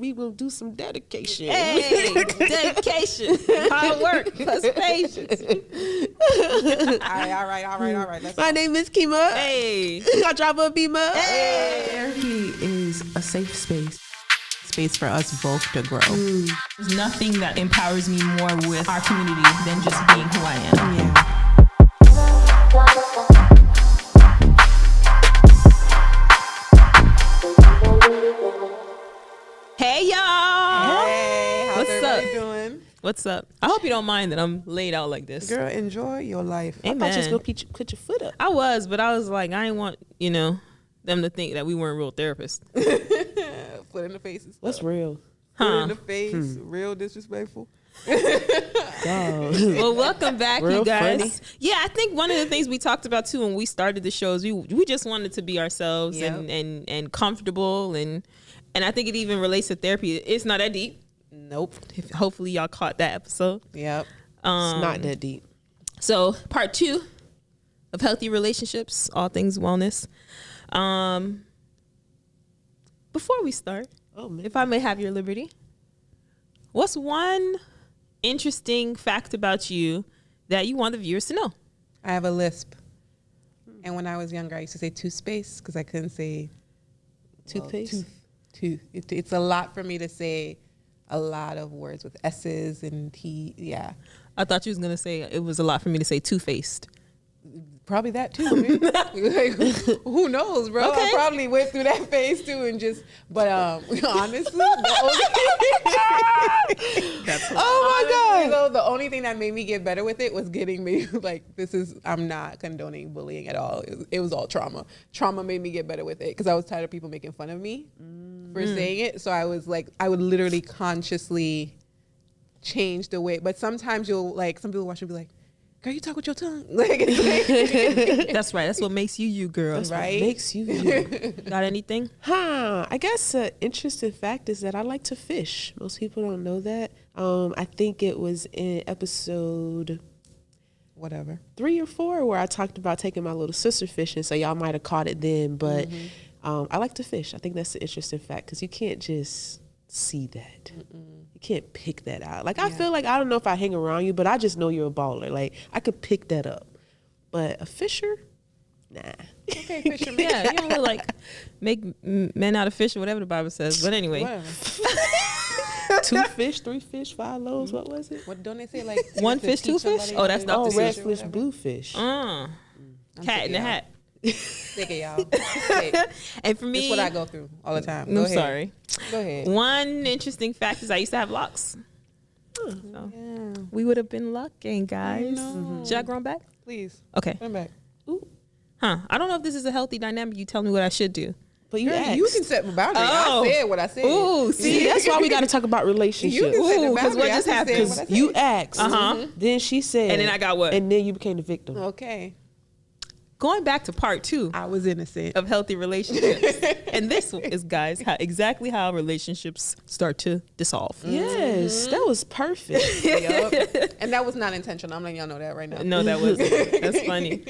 We will do some dedication. Hey, dedication, hard work, plus patience. All right. My name is Kiema. Hey, I drive a Beamer. Hey. Therapy is a safe space for us both to grow. There's nothing that empowers me more with our community than just being who I am. Yeah. Hey, y'all. Hey, how's What's everybody up? doing? What's up? I hope you don't mind that I'm laid out like this. Girl, enjoy your life. I thought you was going to put your foot up. I was, but I was like, I didn't want, them to think that we weren't real therapists. Foot in the face and stuff. What's real? Foot in the face, real disrespectful. Well, welcome back, Real you guys. funny. Yeah, I think one of the things we talked about too when we started the shows, we just wanted to be ourselves Yep. and comfortable, and I think it even relates to therapy. It's not that deep. Nope. Hopefully y'all caught that episode. Yep. It's not that deep. So part 2 of healthy relationships, all things wellness. Before we start, if I may have your liberty, what's one interesting fact about you that you want the viewers to know? I have a lisp. And when I was younger, I used to say toothpaste because I couldn't say Toothpaste? tooth. It's a lot for me to say a lot of words with S's and T. Yeah. I thought you was going to say it was a lot for me to say two-faced. Probably that too. Like, who knows, bro? Okay. I probably went through that phase too, and but honestly, Oh my God. The only thing that made me get better with it was getting me like I'm not condoning bullying at all. It was all trauma. Trauma made me get better with it because I was tired of people making fun of me for saying it. So I was like, I would literally consciously change the way. But sometimes you'll like some people watch and be like, girl, you talk with your tongue. Like, That's right. That's what makes you, girl. That's Right? what makes you you. Got anything? I guess an interesting fact is that I like to fish. Most people don't know that. I think it was in episode whatever. 3 or 4 where I talked about taking my little sister fishing. So y'all might have caught it then. But I like to fish. I think that's an interesting fact because you can't just see that. You can't pick that out. Like, I feel like, I don't know if I hang around you, but I just know you're a baller. Like, I could pick that up. But a fisher? Nah. Okay, fisherman. Yeah, you don't really like make men out of fish or whatever the Bible says. But anyway. Whatever. 2 fish, 3 fish, 5 loaves. What was it? What don't they say like One to fish, teach 2 fish? somebody Oh, how that's to not Oh, the red fish. fish, blue fish. I'm Cat in the sick of hat. Sick of y'all. Sick. And for me, That's what I go through all the time. I'm Go ahead. sorry. Go ahead. One interesting fact is I used to have locks. So Yeah. we would have been lucky, guys. Should I grow back? Please. Okay. Come back. Huh. I don't know if this is a healthy dynamic. You tell me what I should do. But you Girl, asked. you can set my boundary. Oh. I said what I said. Ooh, See, that's why we got to talk about relationships. You can set the Ooh, 'cause boundary. what I just said happened? what I said. You asked. Then she said. And then I got what? And then you became the victim. Okay. Going back to part 2 I was innocent. of healthy relationships. And this is, guys, exactly how relationships start to dissolve. Yes, that was perfect. Yup. And that was not intentional. I'm letting y'all know that right now. No, that wasn't. That's funny.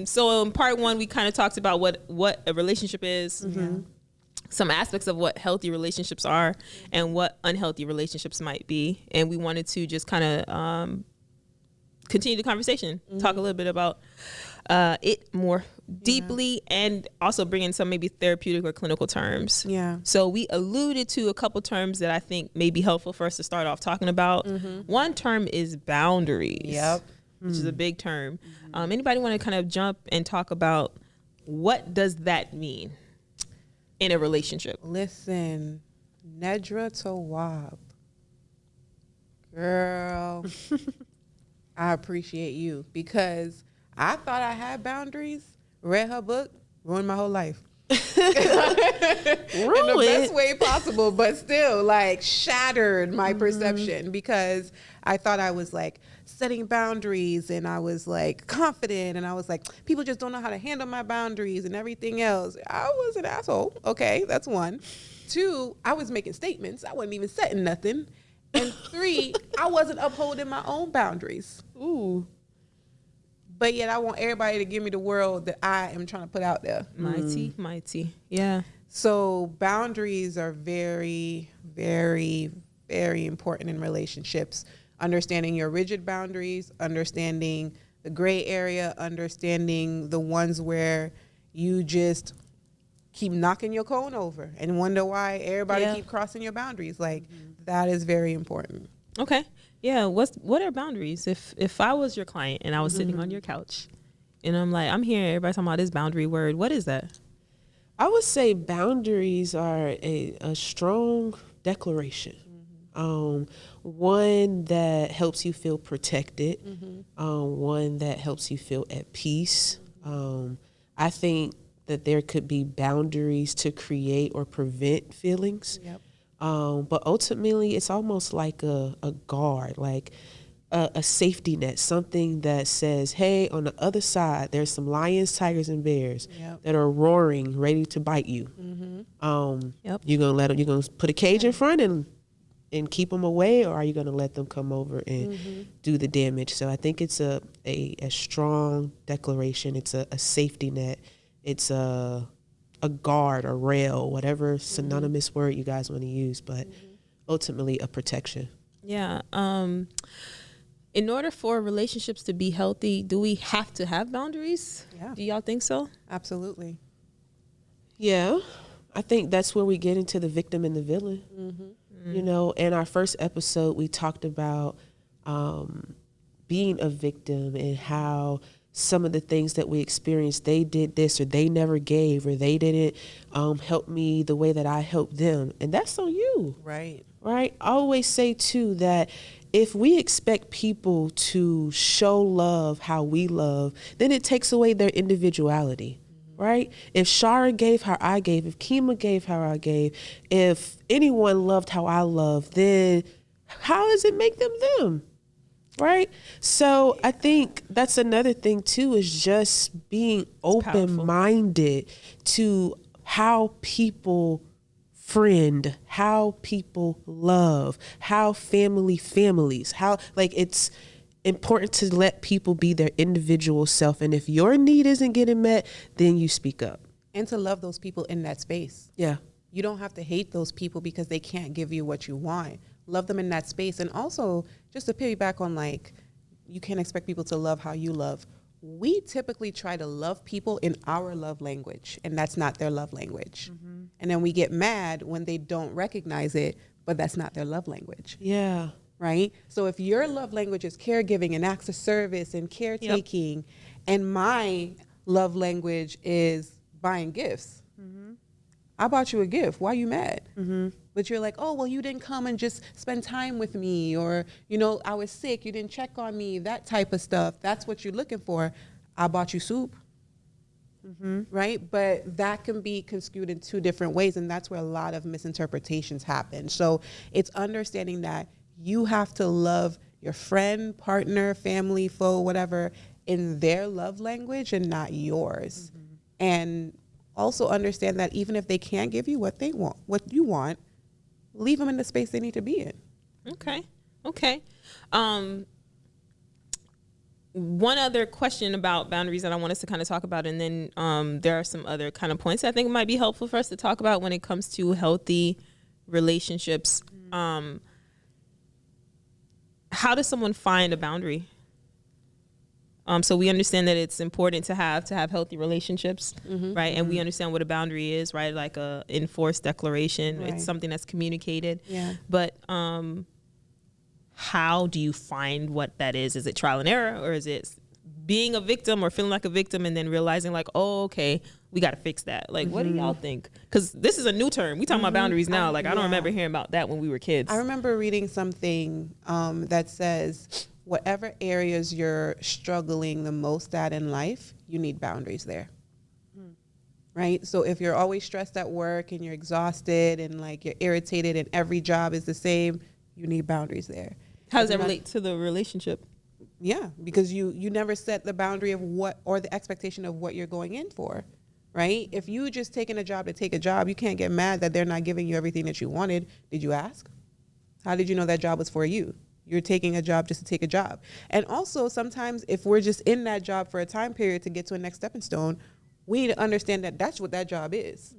So in part 1, we kind of talked about what a relationship is, some aspects of what healthy relationships are, and what unhealthy relationships might be. And we wanted to just kind of continue the conversation, talk a little bit about it more deeply, and also bring in some maybe therapeutic or clinical terms. Yeah. So we alluded to a couple terms that I think may be helpful for us to start off talking about. One term is boundaries. Yep. Which is a big term. Anybody want to kind of jump and talk about what does that mean in a relationship? Listen, Nedra Tawwab. Girl, I appreciate you because I thought I had boundaries, read her book, ruined my whole life. In the best way possible, but still like shattered my perception because I thought I was like setting boundaries and I was like confident and I was like, people just don't know how to handle my boundaries and everything else. I was an asshole. Okay, that's 1. 2, I was making statements. I wasn't even setting nothing. And 3, I wasn't upholding my own boundaries. Ooh. But yet I want everybody to give me the world that I am trying to put out there. Mighty. Yeah. So boundaries are very, very, very important in relationships. Understanding your rigid boundaries, understanding the gray area, understanding the ones where you just keep knocking your cone over and wonder why everybody keep crossing your boundaries. Like that is very important. Okay. Yeah. What are boundaries? If I was your client and I was sitting on your couch and I'm like, I'm hearing everybody talking about this boundary word, what is that? I would say boundaries are a strong declaration. One that helps you feel protected, one that helps you feel at peace. I think that there could be boundaries to create or prevent feelings. Yep. But ultimately, it's almost like a guard, like a safety net, something that says, hey, on the other side, there's some lions, tigers, and bears that are roaring, ready to bite you. You're going to put a cage in front and keep them away, or are you going to let them come over and do the damage? So I think it's a strong declaration. It's a safety net. It's a guard, a rail, whatever synonymous word you guys want to use, but ultimately a protection. Yeah. In order for relationships to be healthy, do we have to have boundaries? Yeah. Do y'all think so? Absolutely. Yeah. I think that's where we get into the victim and the villain. You know, in our first episode, we talked about being a victim and how some of the things that we experienced, they did this or they never gave or they didn't help me the way that I helped them. And that's on you. Right. Right. I always say, too, that if we expect people to show love how we love, then it takes away their individuality. Right? If Shara gave how I gave, if Kiema gave how I gave, if anyone loved how I loved, then how does it make them them? Right? So I think that's another thing too, is just being open-minded to how people friend, how people love, how families, how, like, it's important to let people be their individual self. And if your need isn't getting met, then you speak up. And to love those people in that space. Yeah. You don't have to hate those people because they can't give you what you want. Love them in that space. And also, just to piggyback on, like, you can't expect people to love how you love. We typically try to love people in our love language, and that's not their love language. And then we get mad when they don't recognize it, but that's not their love language. Yeah. Right? So if your love language is caregiving and acts of service and caretaking, and my love language is buying gifts, I bought you a gift. Why are you mad? But you're like, oh, well, you didn't come and just spend time with me, or, you know, I was sick, you didn't check on me, that type of stuff. That's what you're looking for. I bought you soup. Right? But that can be construed in two different ways, and that's where a lot of misinterpretations happen. So it's understanding that you have to love your friend, partner, family, foe, whatever, in their love language and not yours. And also understand that even if they can't give you what they want, what you want, leave them in the space they need to be in. Okay. One other question about boundaries that I want us to kind of talk about, and then there are some other kind of points I think might be helpful for us to talk about when it comes to healthy relationships. How does someone find a boundary? So we understand that it's important to have healthy relationships, right? And we understand what a boundary is, right? Like a enforced declaration. Right. It's something that's communicated. Yeah. But how do you find what that is? Is it trial and error, or is it being a victim or feeling like a victim and then realizing like, oh, okay, we got to fix that? Like, what do y'all think? Because this is a new term. We talking about boundaries now. Like, I don't remember hearing about that when we were kids. I remember reading something that says, whatever areas you're struggling the most at in life, you need boundaries there. Right? So if you're always stressed at work and you're exhausted and like you're irritated and every job is the same, you need boundaries there. How does that relate to the relationship? Yeah, because you never set the boundary of what, or the expectation of what you're going in for. Right? If you just taking a job to take a job, you can't get mad that they're not giving you everything that you wanted. Did you ask? How did you know that job was for you? You're taking a job just to take a job. And also sometimes if we're just in that job for a time period to get to a next stepping stone, we need to understand that that's what that job is.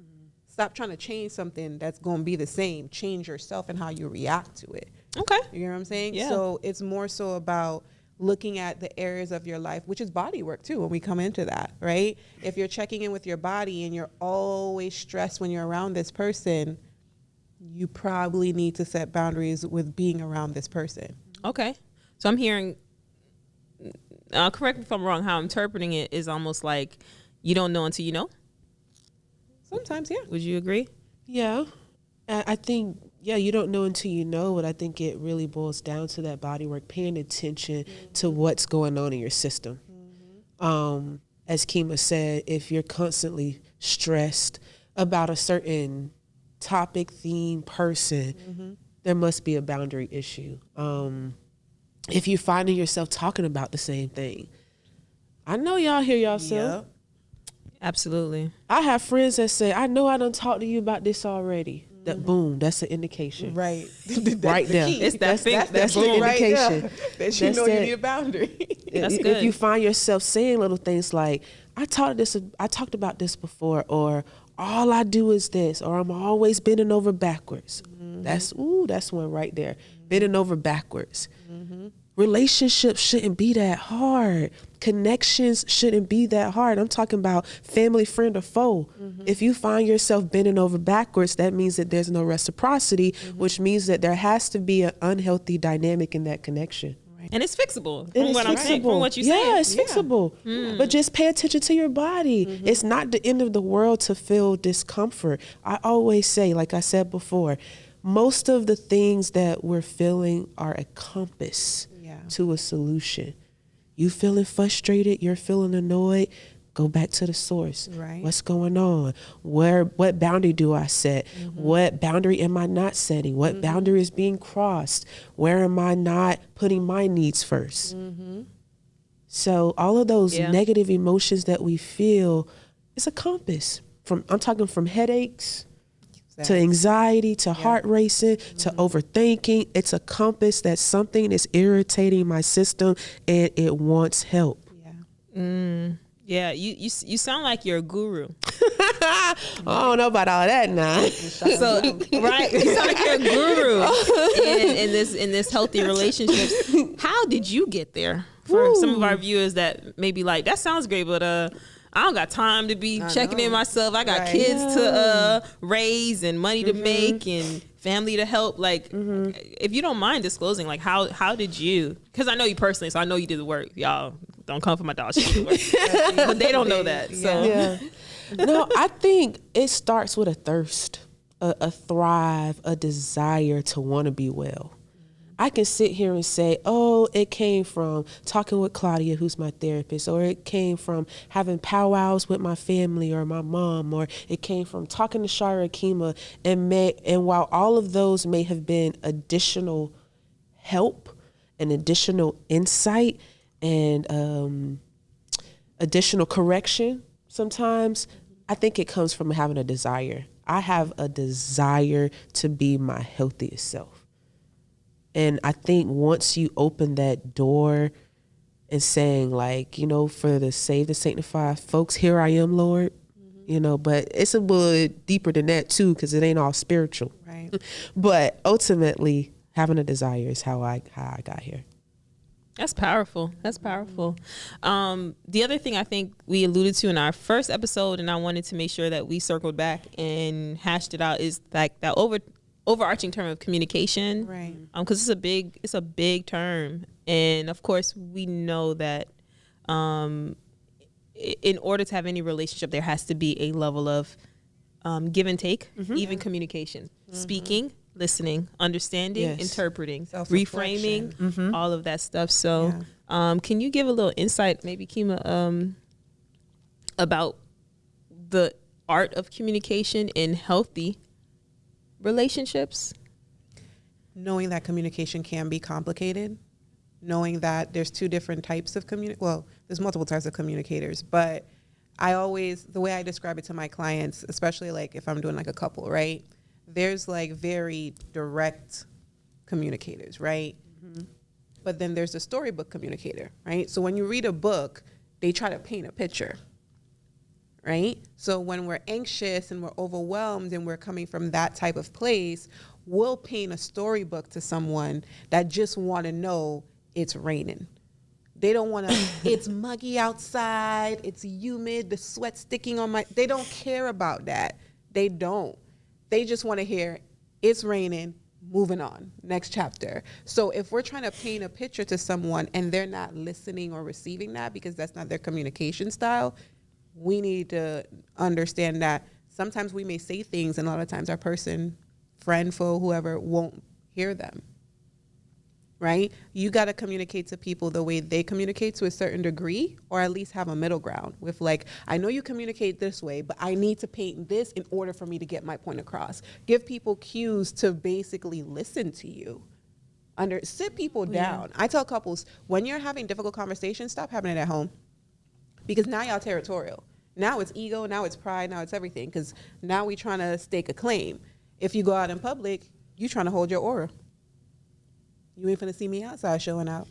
stop trying to change something that's going to be the same. Change yourself and how you react to it. Okay. You know what I'm saying? Yeah. So it's more so about looking at the areas of your life, which is body work too, when we come into that, right? If you're checking in with your body and you're always stressed when you're around this person, you probably need to set boundaries with being around this person. Okay. So I'm hearing, correct me if I'm wrong, how I'm interpreting it is almost like you don't know until you know. Sometimes, yeah. Would you agree? Yeah. I think, you don't know until you know, but I think it really boils down to that body work, paying attention to what's going on in your system. As Kiema said, if you're constantly stressed about a certain topic, theme, person, there must be a boundary issue. If you're finding yourself talking about the same thing, I know y'all hear yourself. Yep. Absolutely. I have friends that say, I know I done talked to you about this already. That boom, that's an indication. Right. Right there. It's That's the boom right indication. there, that you know you need a boundary. That's If good. you find yourself saying little things like, I talked about this before, or all I do is this, or I'm always bending over backwards. That's one right there. Bending over backwards. Relationships shouldn't be that hard. Connections shouldn't be that hard. I'm talking about family, friend, or foe. If you find yourself bending over backwards, that means that there's no reciprocity, which means that there has to be an unhealthy dynamic in that connection. And it's fixable. It From is what I'm saying, from what you're saying. Yeah, it's fixable. But just pay attention to your body. It's not the end of the world to feel discomfort. I always say, like I said before, most of the things that we're feeling are a compass to a solution. You feeling frustrated, you're feeling annoyed, go back to the source. Right. What's going on? What boundary do I set? What boundary am I not setting? What boundary is being crossed? Where am I not putting my needs first? So all of those negative emotions that we feel, it's a compass. I'm talking from headaches to anxiety, to heart racing, to overthinking. It's a compass that something is irritating my system and it wants help. Yeah, you sound like you're a guru. I don't know about all that now. So right, you sound like you're a guru in this healthy relationships. How did you get there? For some of our viewers that may be like, that sounds great, but I don't got time to be checking in myself. I got kids to raise and money to make and family to help. Like, if you don't mind disclosing, like how did you? Because I know you personally, so I know you did the work. Y'all don't come for my dog. She did the work. But they don't know that. So No, I think it starts with a thirst, a thrive, a desire to want to be well. I can sit here and say, oh, it came from talking with Claudia, who's my therapist, or it came from having powwows with my family or my mom, or it came from talking to Shara Kiema. And while all of those may have been additional help and additional insight and additional correction sometimes, I think it comes from having a desire. I have a desire to be my healthiest self. And I think once you open that door and saying, like, for the saved and sanctified folks, here I am, Lord, but it's a little deeper than that too, because it ain't all spiritual. Right. But ultimately, having a desire is how I got here. That's powerful. That's powerful. The other thing I think we alluded to in our first episode, and I wanted to make sure that we circled back and hashed it out, is like that overarching term of communication, right? Because it's a big term, and of course we know that in order to have any relationship, there has to be a level of give and take, even communication, speaking, listening, understanding, interpreting, reframing, all of that stuff. So, can you give a little insight, maybe Kiema, about the art of communication in healthy relationships? Knowing that communication can be complicated, knowing that there's two different types of there's multiple types of communicators, but the way I describe it to my clients, especially like if I'm doing like a couple, right? There's like very direct communicators, right? But then there's the storybook communicator, right? So when you read a book, they try to paint a picture, right? So when we're anxious and we're overwhelmed and we're coming from that type of place, we'll paint a storybook to someone that just want to know it's raining. They don't want to, it's muggy outside, it's humid, the sweat sticking on they don't care about that. They don't. They just want to hear it's raining, moving on, next chapter. So if we're trying to paint a picture to someone and they're not listening or receiving that because that's not their communication style, we need to understand that sometimes we may say things and a lot of times our person, friend, foe, whoever, won't hear them. Right? You got to communicate to people the way they communicate to a certain degree, or at least have a middle ground with like, I know you communicate this way, but I need to paint this in order for me to get my point across. Give people cues to basically listen to you. Sit people down. I tell couples, when you're having difficult conversations, stop having it at home. Because now y'all territorial. Now it's ego, now it's pride, now it's everything. Because now we trying to stake a claim. If you go out in public, you trying to hold your aura. You ain't finna see me outside showing out.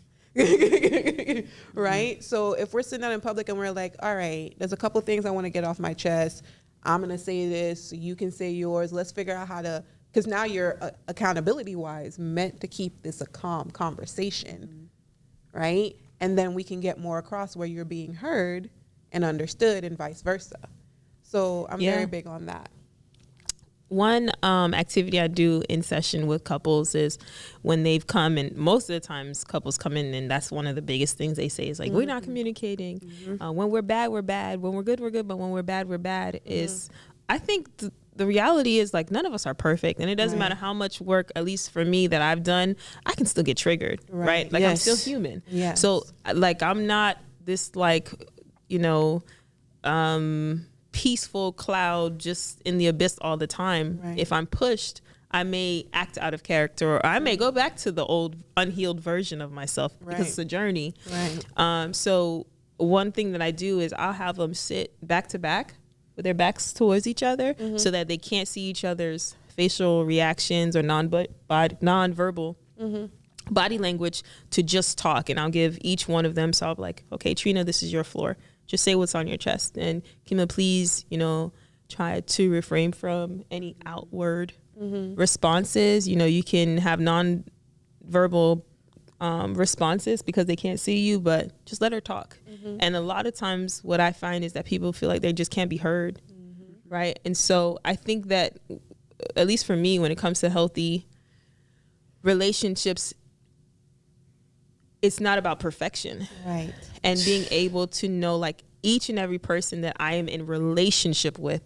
Right? So if we're sitting out in public and we're like, all right, there's a couple things I want to get off my chest. I'm going to say this. You can say yours. Let's figure out how to, because now you're accountability-wise meant to keep this a calm conversation. Right? And then we can get more across where you're being heard and understood and vice versa. So I'm very big on that. One activity I do in session with couples is when they've come, and most of the times couples come in and that's one of the biggest things they say is like, we're not communicating. When we're bad, we're bad. When we're good, we're good. But when we're bad, we're bad. Is I think the reality is like none of us are perfect. And it doesn't matter how much work, at least for me, that I've done, I can still get triggered. Right? Like I'm still human. So like I'm not this like, peaceful cloud just in the abyss all the time. If I'm pushed, I may act out of character, or I may go back to the old unhealed version of myself because it's a journey. So one thing that I do is I'll have them sit back to back with their backs towards each other so that they can't see each other's facial reactions or non-verbal body language to just talk. And I'll give each one of them, so I'll be like, okay, Trina, this is your floor. Just say what's on your chest. And Kiema, please, try to refrain from any outward responses. You can have non-verbal responses because they can't see you, but just let her talk. And a lot of times what I find is that people feel like they just can't be heard. Right. And so I think that, at least for me, when it comes to healthy relationships, it's not about perfection. Right. And being able to know like each and every person that I am in relationship with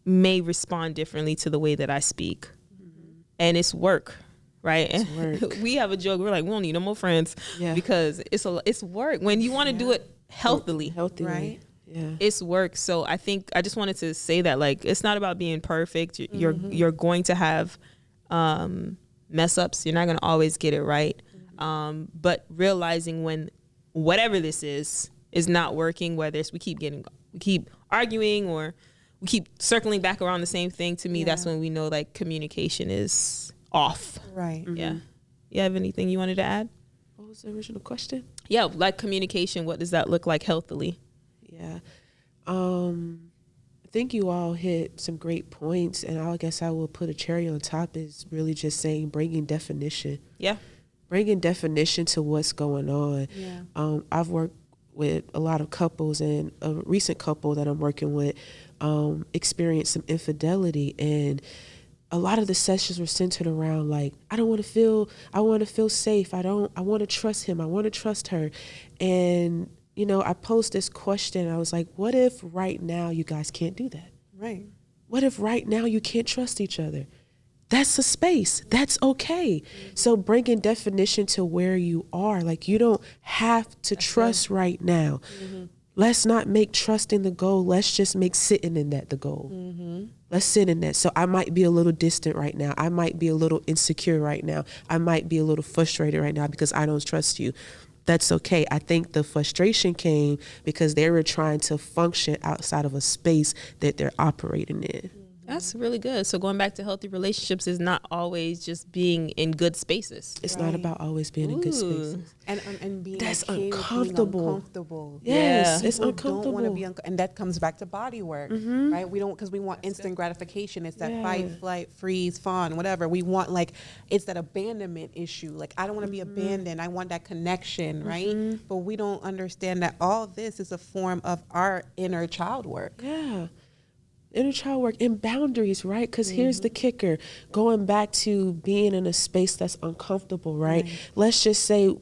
may respond differently to the way that I speak. And it's work, right? It's work. We have a joke. We're like, we don't need no more friends because it's work. When you want to do it healthily, right? Yeah. It's work. So I think I just wanted to say that like, it's not about being perfect. You're going to have mess ups. You're not going to always get it right. But realizing when whatever this is not working, whether it's we keep arguing or we keep circling back around the same thing, to me, that's when we know like communication is off. Right. Yeah. You have anything you wanted to add? What was the original question? Yeah. Like communication, what does that look like healthily? Yeah. I think you all hit some great points, and I guess I will put a cherry on top is really just saying bringing definition. Yeah. Bringing definition to what's going on. Yeah. I've worked with a lot of couples, and a recent couple that I'm working with experienced some infidelity, and a lot of the sessions were centered around like, I want to feel safe. I want to trust him. I want to trust her. And, I posed this question. I was like, what if right now you guys can't do that? Right. What if right now you can't trust each other? That's a space. That's okay. So bringing definition to where you are. Like, you don't have to trust right now. Let's not make trusting the goal. Let's just make sitting in that the goal. Let's sit in that. So I might be a little distant right now. I might be a little insecure right now. I might be a little frustrated right now because I don't trust you. That's okay. I think the frustration came because they were trying to function outside of a space that they're operating in. That's really good. So going back to healthy relationships is not always just being in good spaces. It's not about always being in good spaces. And being that's okay uncomfortable. With being uncomfortable. Yes, People it's uncomfortable. don't want to be and that comes back to body work, right? We don't, because we want instant gratification. It's that fight, flight, freeze, fawn, whatever. We want, like, it's that abandonment issue. Like, I don't want to be abandoned. I want that connection, right? But we don't understand that all this is a form of our inner child work. Yeah. Inner child work and boundaries, right? Because here's the kicker. Going back to being in a space that's uncomfortable, right? Let's just say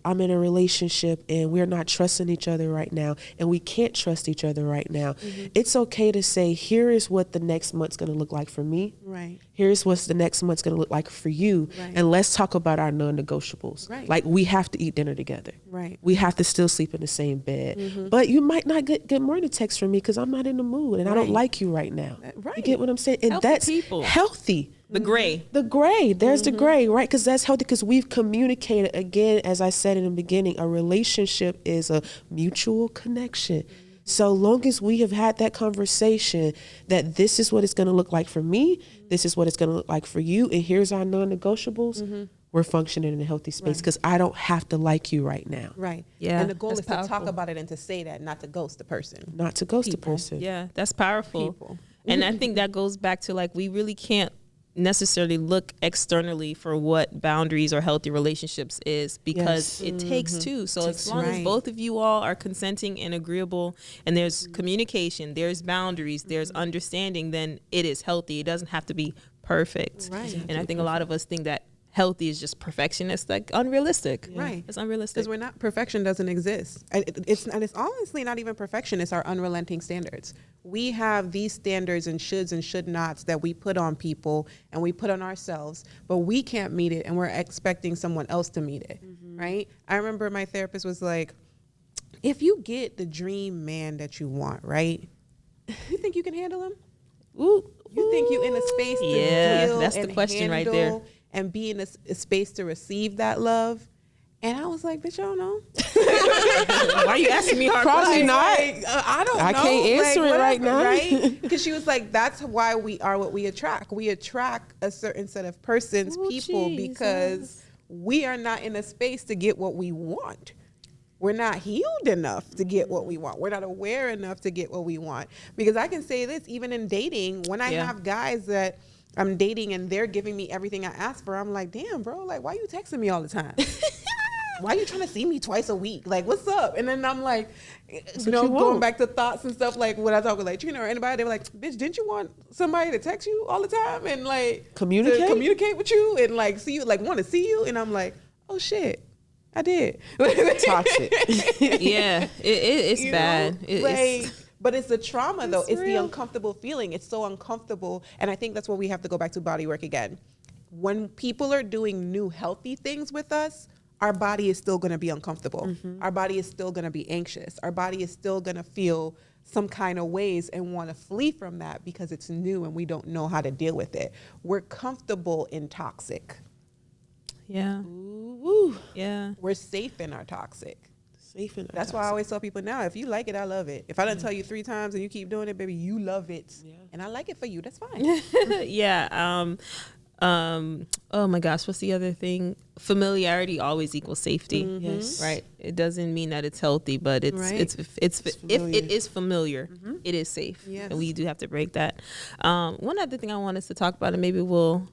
I'm in a relationship and we're not trusting each other right now and we can't trust each other right now. It's okay to say, here is what the next month's going to look like for me. Right. Here's what the next month's going to look like for you. Right. And let's talk about our non-negotiables. Right. Like, we have to eat dinner together. Right. We have to still sleep in the same bed. But you might not get good morning text from me because I'm not in the mood and I don't like you right now. Right. You get what I'm saying? And Healthy that's people. healthy. The gray. The gray, there's the gray, right? Because that's healthy, because we've communicated. Again, as I said in the beginning, a relationship is a mutual connection. So long as we have had that conversation that this is what it's going to look like for me, this is what it's going to look like for you, and here's our non-negotiables, we're functioning in a healthy space, because I don't have to like you right now. Right. Yeah, And the goal that's is to talk powerful. about it and to say that, not to ghost the person. Not to ghost People. a person. Yeah, that's powerful. People. And I think that goes back to, like, we really can't necessarily look externally for what boundaries or healthy relationships is, because it takes two. So as long as both of you all are consenting and agreeable and there's communication, there's boundaries, there's understanding, then it is healthy. It doesn't have to be perfect. Right. And I think a lot of us think that healthy is just perfectionist, like unrealistic. Right. It's unrealistic. Because we're not, perfection doesn't exist. It's honestly not even perfection. It's our unrelenting standards. We have these standards and shoulds and should nots that we put on people and we put on ourselves, but we can't meet it and we're expecting someone else to meet it, right? I remember my therapist was like, if you get the dream man that you want, right? You think you can handle him? Ooh. You think you in a space to feel that's the and question right there. handle and be in a space to receive that love? And I was like, bitch, I don't know. Why are you asking me hard Probably questions? not. I don't know. I can't answer it right now. Right? Because she was like, that's why we are what we attract. We attract a certain set of persons, people, because we are not in a space to get what we want. We're not healed enough to get what we want. We're not aware enough to get what we want. Because I can say this, even in dating, when I have guys that I'm dating and they're giving me everything I ask for, I'm like, damn, bro, like, why you texting me all the time? Why you trying to see me twice a week? Like, what's up? And then I'm like, going back to thoughts and stuff, like when I talk with like Trina or anybody, they were like, bitch, didn't you want somebody to text you all the time and like Communicate? to communicate with you and like see you, like want to see you? And I'm like, oh shit, I did. Toxic. Yeah, it's bad. But it's the trauma though. It's the real. uncomfortable feeling. It's so uncomfortable. And I think that's what we have to go back to body work again. When people are doing new healthy things with us, our body is still going to be uncomfortable. Our body is still going to be anxious. Our body is still going to feel some kind of ways and want to flee from that because it's new and we don't know how to deal with it. We're comfortable in toxic. Yeah. Ooh. Yeah. We're safe in our toxic. Safe in That's why I always tell people now, if you like it, I love it. If I don't tell you 3 times and you keep doing it, baby, you love it. Yeah. And I like it for you. That's fine. Yeah. Oh my gosh, what's the other thing? Familiarity always equals safety. Yes. Right. It doesn't mean that it's healthy, but it's if it is familiar, it is safe. Yes. And we do have to break that. One other thing I want us to talk about, and maybe we'll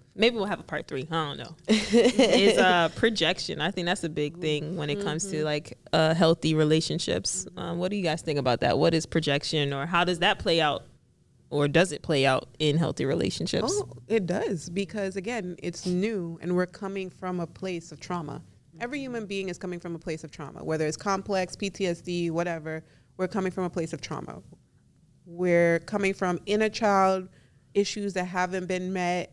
have a part 3. I don't know. Is projection. I think that's a big thing when it comes to like healthy relationships. What do you guys think about that? What is projection, or how does that play out? Or does it play out in healthy relationships? Oh, it does, because again, it's new and we're coming from a place of trauma. Every human being is coming from a place of trauma, whether it's complex, PTSD, whatever. We're coming from a place of trauma. We're coming from inner child issues that haven't been met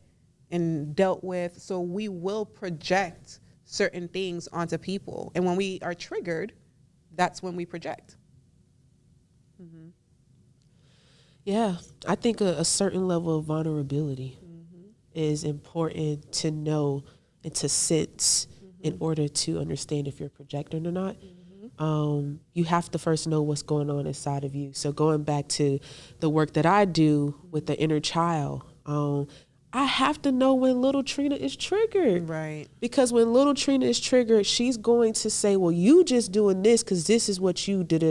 and dealt with. So we will project certain things onto people. And when we are triggered, that's when we project. Yeah, I think a certain level of vulnerability is important to know and to sense in order to understand if you're projecting or not. you have to first know what's going on inside of you. So going back to the work that I do with the inner child, I have to know when little Trina is triggered. Right. Because when little Trina is triggered, she's going to say, well, you just doing this because this is what you did.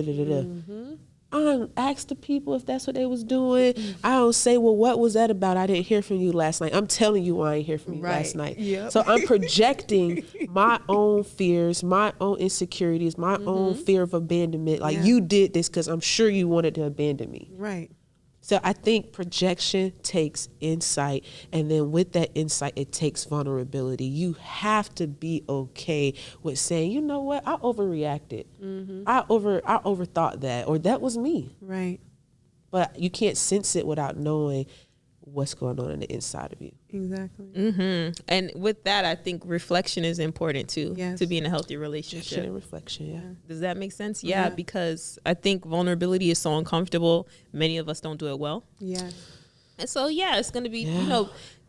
I don't ask the people if that's what they was doing. I don't say, well, what was that about? I didn't hear from you last night. I'm telling you I ain't hear from you last night. Yep. So I'm projecting my own fears, my own insecurities, my own fear of abandonment. Like, you did this because I'm sure you wanted to abandon me. Right. So I think projection takes insight, and then with that insight, it takes vulnerability. You have to be okay with saying, you know what, I overreacted. I overthought that, or that was me. Right. But you can't sense it without knowing what's going on the inside of you. Exactly. And with that, I think reflection is important too, Yes. to be in a healthy relationship. Reflection, yeah. Does that make sense? Yeah, because I think vulnerability is so uncomfortable. Many of us don't do it well. Yes. And so, it's going to be,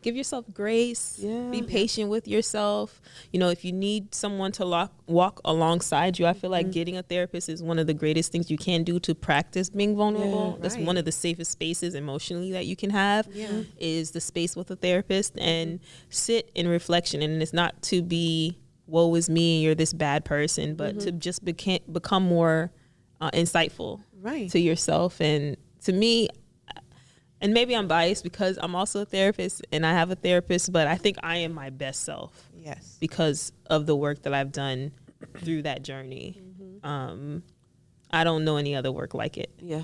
give yourself grace, be patient with yourself. If you need someone to walk alongside you, I feel like getting a therapist is one of the greatest things you can do to practice being vulnerable. That's one of the safest spaces emotionally that you can have is the space with a therapist, and sit in reflection. And it's not to be, woe is me, you're this bad person, but to just become more insightful to yourself. And to me, and maybe I'm biased because I'm also a therapist and I have a therapist, but I think I am my best self. Yes. Because of the work that I've done through that journey. I don't know any other work like it. Yeah.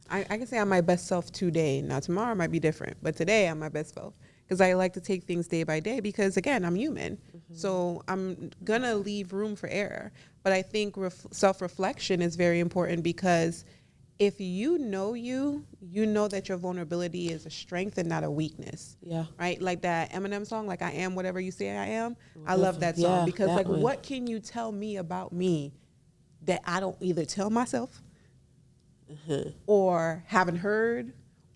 I can say I'm my best self today. Now tomorrow might be different, but today I'm my best self because I like to take things day by day because, again, I'm human. So I'm going to leave room for error. But I think self-reflection is very important because if you know that your vulnerability is a strength and not a weakness. Yeah. Right? Like that Eminem song, like I am whatever you say I am. I love that song because like what can you tell me about me that I don't either tell myself or haven't heard,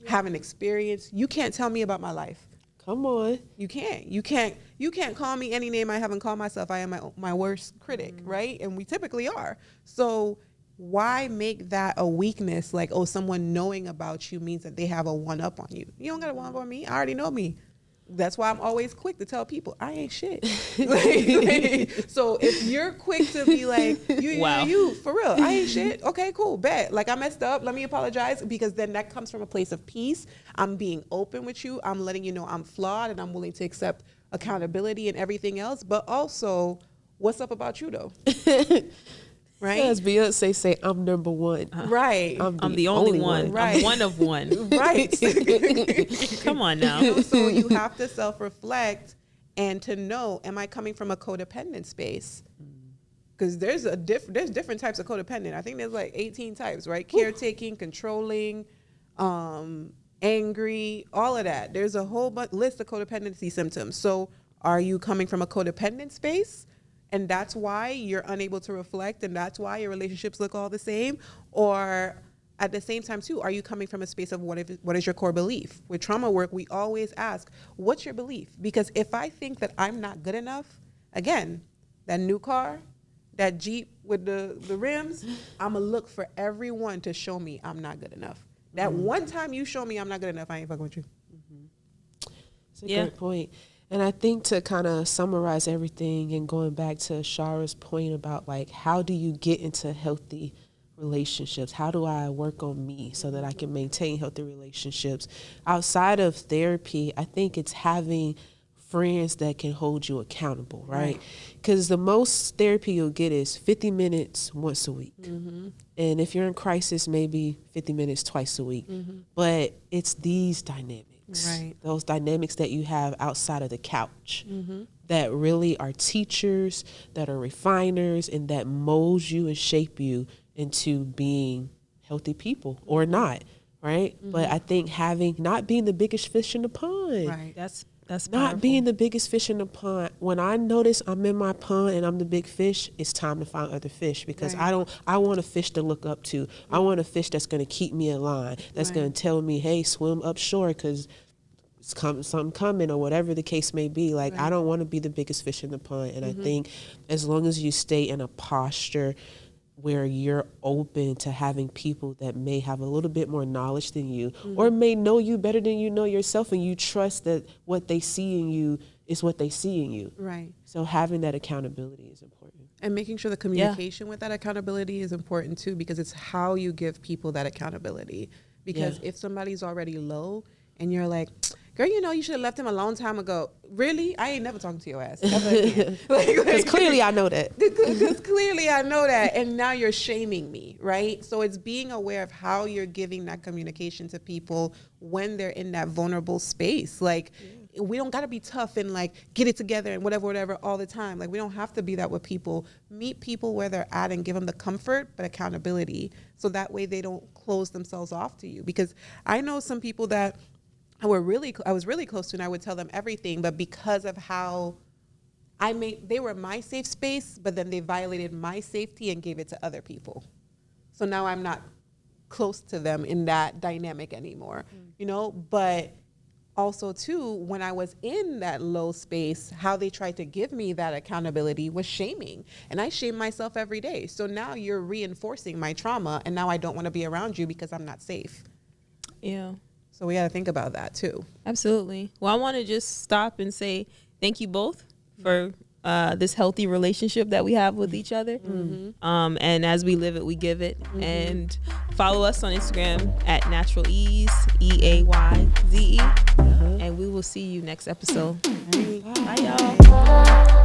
haven't experienced? You can't tell me about my life. Come on. You can't call me any name I haven't called myself. I am my worst critic, right? And we typically are. So why make that a weakness? Like, oh, someone knowing about you means that they have a one-up on you. You don't got a one-up on me. I already know me. That's why I'm always quick to tell people I ain't shit. So if you're quick to be like, you for real, I ain't shit. Okay, cool, bet. Like I messed up. Let me apologize, because then that comes from a place of peace. I'm being open with you. I'm letting you know I'm flawed and I'm willing to accept accountability and everything else. But also, what's up about you though? Right? As Beyonce say, I'm number one. Right. I'm the only one. Right. I'm one of one. Right. Come on now. So you have to self-reflect and to know, am I coming from a codependent space? Because there's different types of codependent. I think there's like 18 types, right? Caretaking, controlling, angry, all of that. There's a whole list of codependency symptoms. So are you coming from a codependent space? And that's why you're unable to reflect, and that's why your relationships look all the same? Or at the same time, too, are you coming from a space of what is your core belief? With trauma work, we always ask, what's your belief? Because if I think that I'm not good enough, again, that new car, that Jeep with the rims, I'm going to look for everyone to show me I'm not good enough. That one time you show me I'm not good enough, I ain't fucking with you. It's a great point. And I think to kind of summarize everything and going back to Shara's point about like, how do you get into healthy relationships? How do I work on me so that I can maintain healthy relationships? Outside of therapy, I think it's having friends that can hold you accountable, right? Because the most therapy you'll get is 50 minutes once a week. And if you're in crisis, maybe 50 minutes twice a week. But it's these dynamics. Right. Those dynamics that you have outside of the couch that really are teachers, that are refiners, and that molds you and shape you into being healthy people or not, right? But I think not being the biggest fish in the pond. Right. That's not powerful. being the biggest fish in the pond. When I notice I'm in my pond and I'm the big fish, it's time to find other fish, because I want a fish to look up to. I want a fish that's going to keep me in line, that's going to tell me, hey, swim up shore because something coming, or whatever the case may be. Like, I don't want to be the biggest fish in the pond. And I think as long as you stay in a posture where you're open to having people that may have a little bit more knowledge than you, or may know you better than you know yourself, and you trust that what they see in you is what they see in you. Right. So having that accountability is important. And making sure the communication with that accountability is important too, because it's how you give people that accountability. Because if somebody's already low and you're like, girl, you know, you should have left him a long time ago. Really? I ain't never talking to your ass. Because clearly I know that. Because clearly I know that. And now you're shaming me, right? So it's being aware of how you're giving that communication to people when they're in that vulnerable space. Like, we don't got to be tough and like get it together and whatever all the time. Like, we don't have to be that with people. Meet people where they're at and give them the comfort but accountability, so that way they don't close themselves off to you. Because I know some people that I was really close to, and I would tell them everything, but because of how they were my safe space, but then they violated my safety and gave it to other people. So now I'm not close to them in that dynamic anymore, you know. But also too, when I was in that low space, how they tried to give me that accountability was shaming, and I shame myself every day. So now you're reinforcing my trauma, and now I don't want to be around you because I'm not safe. Yeah. So we got to think about that too. Absolutely. Well, I want to just stop and say thank you both for this healthy relationship that we have with each other. And as we live it, we give it. And follow us on Instagram at Natural Eayze, EAYZE. And we will see you next episode. Bye. Bye, y'all.